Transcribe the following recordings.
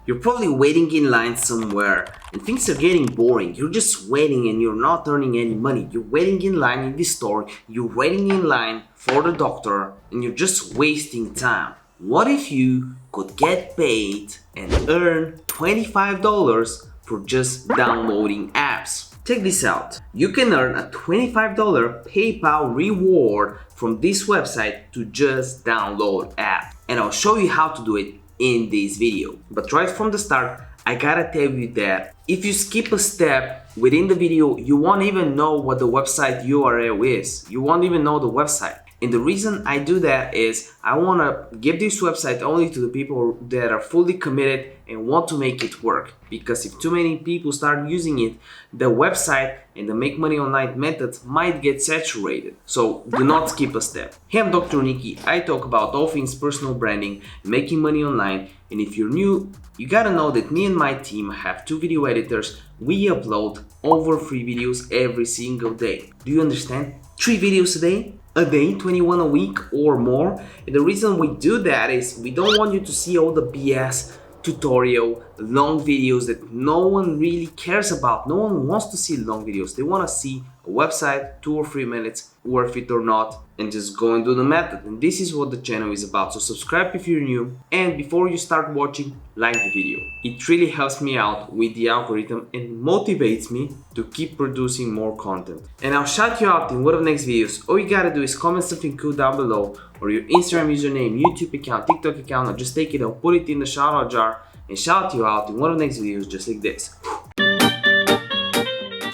You're probably waiting in line somewhere and things are getting boring. You're just waiting and you're not earning any money. You're waiting in line in the store, you're waiting in line for the doctor, and you're just wasting time. What if you could get paid and earn $25 for just downloading apps? Check this out. You can earn a $25 PayPal reward from this website to just download app. And I'll show you how to do it in this video. But right from the start, I gotta tell you that if you skip a step within the video, you won't even know what the website URL is. You won't even know the website. And the reason I do that is I want to give this website only to the people that are fully committed and want to make it work. Because if too many people start using it, the website and the make money online methods might get saturated. So do not skip a step. Hey, I'm Dr. Niki. I talk about all things personal branding, making money online. And if you're new, you gotta know that me and my team have 2 video editors. We upload over 3 videos every single day. Do you understand? 3 videos a day? A day, 21 a week or more. And the reason we do that is we don't want you to see all the BS tutorial long videos that no one really cares about. No one wants to see long videos. They want to see a website, 2 or 3 minutes, worth it or not, and just go and do the method. And this is what the channel is about. So subscribe if you're new, and before you start watching, like the video. It really helps me out with the algorithm and motivates me to keep producing more content. And I'll shout you out in one of the next videos. All you gotta do is comment something cool down below, or your Instagram username, YouTube account, TikTok account. I'll just take it, I'll put it in the shout out jar and shout you out in one of the next videos just like this.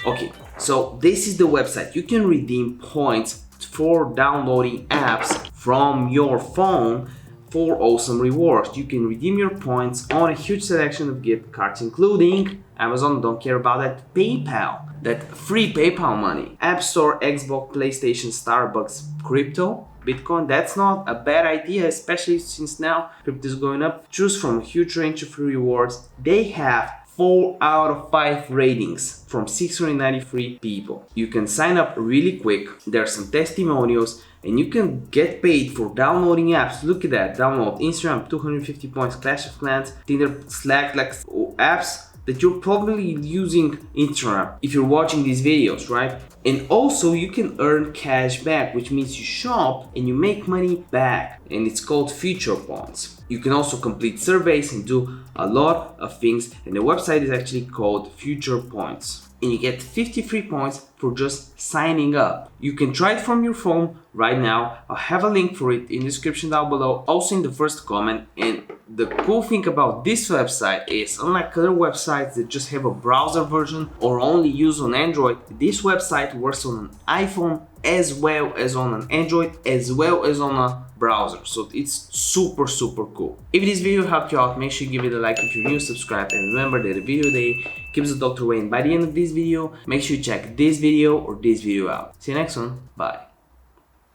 Okay, so this is the website. You can redeem points for downloading apps from your phone for awesome rewards. You can redeem your points on a huge selection of gift cards, including Amazon, don't care about that, PayPal, that free PayPal money, App Store, Xbox, PlayStation, Starbucks, crypto, Bitcoin. That's not a bad idea, especially since now crypto is going up. Choose from a huge range of free rewards. They have 4 out of 5 ratings from 693 people. You can sign up really quick. There are some testimonials and you can get paid for downloading apps. Look at that. Download Instagram, 250 points, Clash of Clans, Tinder, Slack, like apps that you're probably using Instagram if you're watching these videos, right? And also you can earn cash back, which means you shop and you make money back, and it's called future points. You can also complete surveys and do a lot of things, and the website is actually called Future Points. And you get 53 points for just signing up. You can try it from your phone right now. I'll have a link for it in the description down below, also in the first comment. And the cool thing about this website is, unlike other websites that just have a browser version or only use on Android, this website works on an iPhone as well as on an Android, as well as on a browser. So it's super cool. If this video helped you out, make sure you give it a like. If you're new, subscribe, and remember that a video a day keeps the doctor away. And by the end of this video, make sure you check this video or this video out. See you next one. Bye.